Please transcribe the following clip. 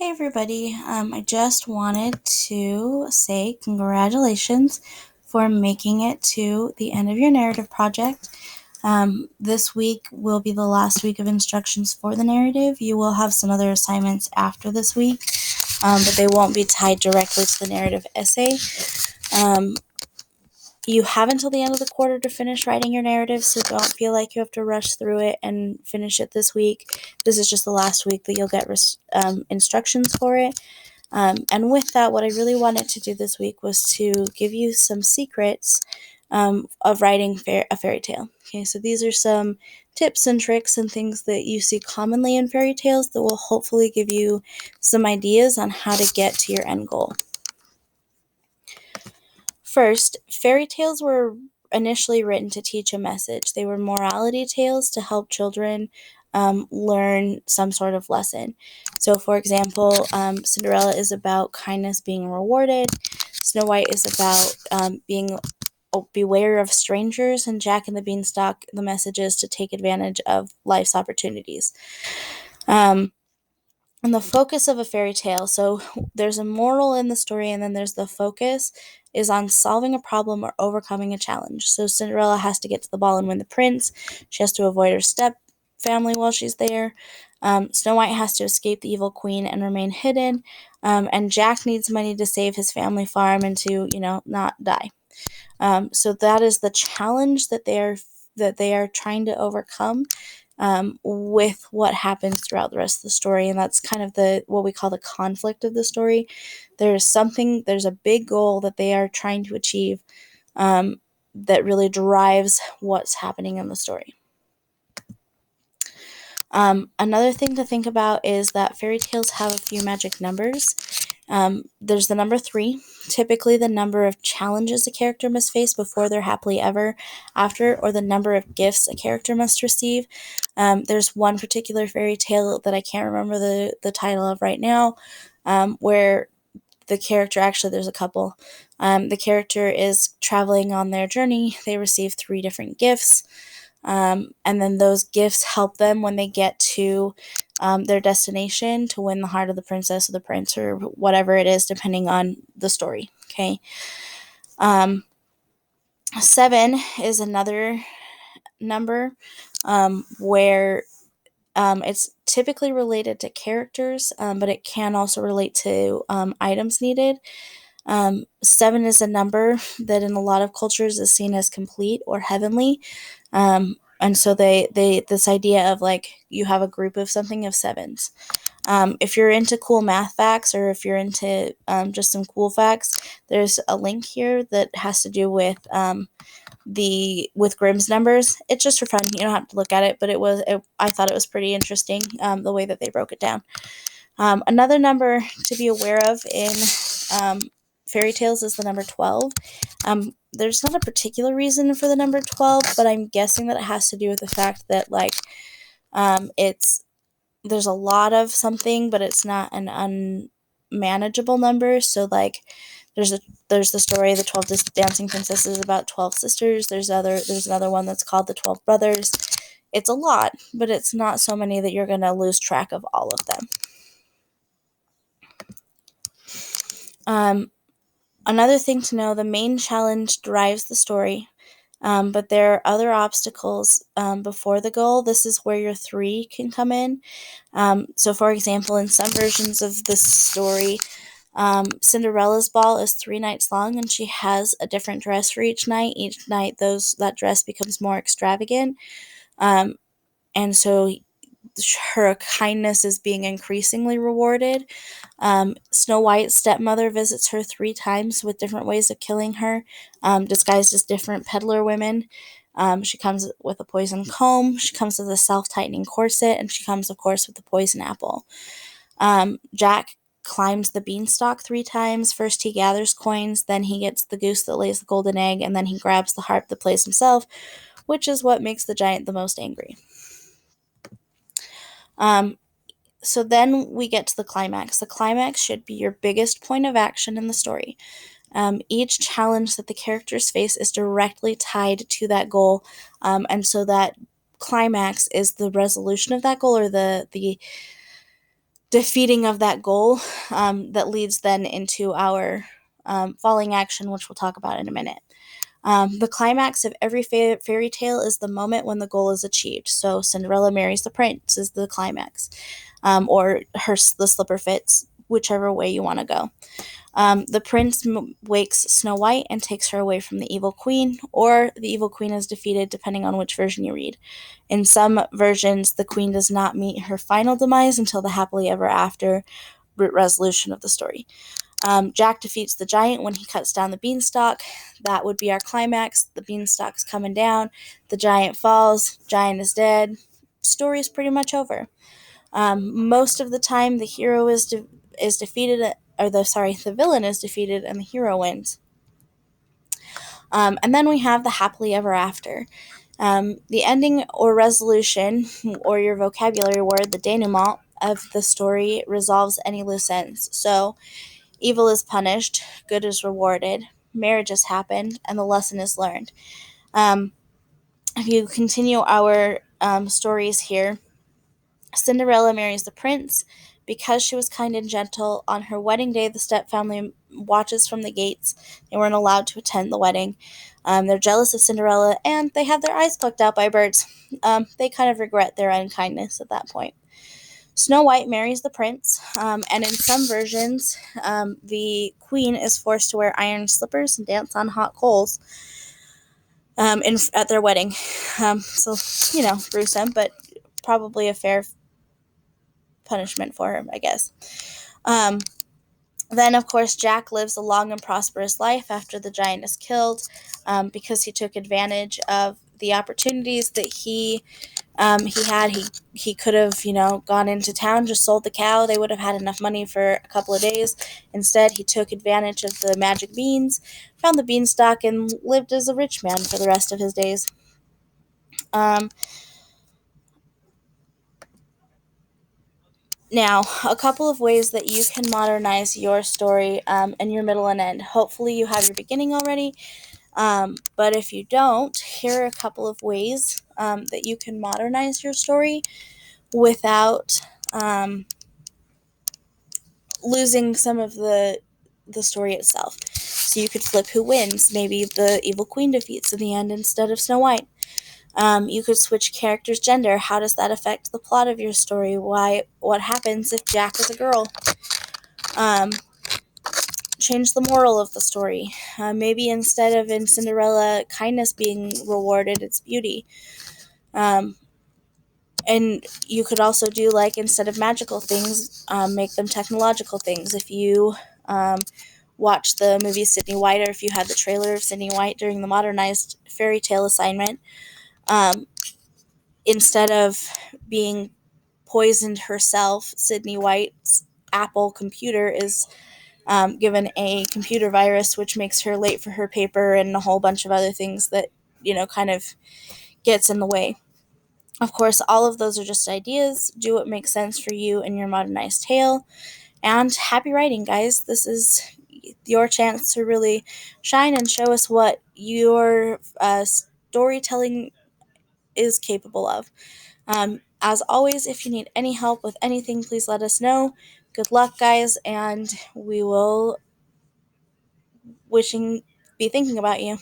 Hey everybody, I just wanted to say congratulations for making it to the end of your narrative project. This week will be the last week of instructions for the narrative. You will have some other assignments after this week, but they won't be tied directly to the narrative essay. You have until the end of the quarter to finish writing your narrative, so don't feel like you have to rush through it and finish it this week. This is just the last week that you'll get instructions for it. And with that, what I really wanted to do this week was to give you some secrets of writing a fairy tale. Okay, so these are some tips and tricks and things that you see commonly in fairy tales that will hopefully give you some ideas on how to get to your end goal. First, fairy tales were initially written to teach a message. They were morality tales to help children learn some sort of lesson. So, for example, Cinderella is about kindness being rewarded. Snow White is about being beware of strangers, and Jack and the Beanstalk, the message is to take advantage of life's opportunities. And the focus of a fairy tale, so there's a moral in the story, and then there's the focus is on solving a problem or overcoming a challenge. So Cinderella has to get to the ball and win the prince. She has to avoid her step family while she's there. Snow White has to escape the evil queen and remain hidden. And Jack needs money to save his family farm and to, not die. So that is the challenge that they are trying to overcome with what happens throughout the rest of the story. And that's kind of what we call the conflict of the story. There's a big goal that they are trying to achieve that really drives what's happening in the story. Another thing to think about is that fairy tales have a few magic numbers. There's the number 3, typically the number of challenges a character must face before they're happily ever after, or the number of gifts a character must receive. There's one particular fairy tale that I can't remember the title of right now, where the character, actually there's a couple, the character is traveling on their journey. They receive 3 different gifts. And then those gifts help them when they get to their destination to win the heart of the princess or the prince or whatever it is, depending on the story. Okay. 7 is another number where it's typically related to characters, but it can also relate to items needed. 7 is a number that in a lot of cultures is seen as complete or heavenly. And so this idea of like you have a group of something of 7s. If you're into cool math facts, or if you're into just some cool facts, there's a link here that has to do with Grimm's numbers. It's just for fun. You don't have to look at it, but I thought it was pretty interesting the way that they broke it down. Another number to be aware of in fairy tales is the number 12. There's not a particular reason for the number 12, but I'm guessing that it has to do with the fact that there's a lot of something, but it's not an unmanageable number. So there's the story of the 12 dancing princesses about 12 sisters. There's another one that's called the 12 brothers. It's a lot, but it's not so many that you're going to lose track of all of them. Another thing to know, the main challenge drives the story, but there are other obstacles before the goal. This is where your 3 can come in. So, for example, in some versions of this story, Cinderella's ball is 3 nights long, and she has a different dress for each night. Each night, that dress becomes more extravagant, and so her kindness is being increasingly rewarded. Snow White's stepmother visits her 3 times with different ways of killing her, disguised as different peddler women. She comes with a poison comb, she comes with a self-tightening corset, and she comes, of course, with the poison apple. Jack climbs the beanstalk 3 times. First he gathers coins, then he gets the goose that lays the golden egg, and then he grabs the harp that plays himself, which is what makes the giant the most angry. So then we get to the climax. The climax should be your biggest point of action in the story. Each challenge that the characters face is directly tied to that goal, and so that climax is the resolution of that goal, or the defeating of that goal, that leads then into our falling action, which we'll talk about in a minute. The climax of every fairy tale is the moment when the goal is achieved. So Cinderella marries the prince is the climax, or the slipper fits, whichever way you want to go. The prince wakes Snow White and takes her away from the evil queen, or the evil queen is defeated, depending on which version you read. In some versions, the queen does not meet her final demise until the happily ever after resolution of the story. Jack defeats the giant when he cuts down the beanstalk. That would be our climax. The beanstalk's coming down. The giant falls. Giant is dead. Story is pretty much over. Most of the time, the hero is defeated, or the villain is defeated, and the hero wins. And then we have the happily ever after. The ending or resolution, or your vocabulary word, the denouement of the story resolves any loose ends. So, evil is punished, good is rewarded, marriage has happened, and the lesson is learned. Um, if you continue our stories here, Cinderella marries the prince. Because she was kind and gentle, on her wedding day, the stepfamily watches from the gates. They weren't allowed to attend the wedding. They're jealous of Cinderella, and they have their eyes plucked out by birds. They kind of regret their unkindness at that point. Snow White marries the prince, and in some versions, the queen is forced to wear iron slippers and dance on hot coals at their wedding. So, gruesome, but probably a fair punishment for her, I guess. Um, then, of course, Jack lives a long and prosperous life after the giant is killed, because he took advantage of the opportunities that he had. He could have, gone into town, just sold the cow. They would have had enough money for a couple of days. Instead, he took advantage of the magic beans, found the beanstalk, and lived as a rich man for the rest of his days. Um, Now, a couple of ways that you can modernize your story, and your middle and end. Hopefully, you have your beginning already. But if you don't, here are a couple of ways that you can modernize your story without losing some of the story itself. So you could flip who wins. Maybe the evil queen defeats in the end instead of Snow White. You could switch characters' gender. How does that affect the plot of your story? What happens if Jack is a girl? Um, Change the moral of the story. Maybe instead of in Cinderella kindness being rewarded, it's beauty. And you could also do, like, instead of magical things, make them technological things. If you watch the movie Sydney White, or if you had the trailer of Sydney White during the Modernized fairy tale assignment, instead of being poisoned herself, Sydney White's Apple computer is given a computer virus, which makes her late for her paper and a whole bunch of other things that, kind of gets in the way. Of course, all of those are just ideas. Do what makes sense for you in your modernized tale. And happy writing, guys. This is your chance to really shine and show us what your storytelling is capable of. As always, if you need any help with anything, please let us know. Good luck, guys, and we will be thinking about you.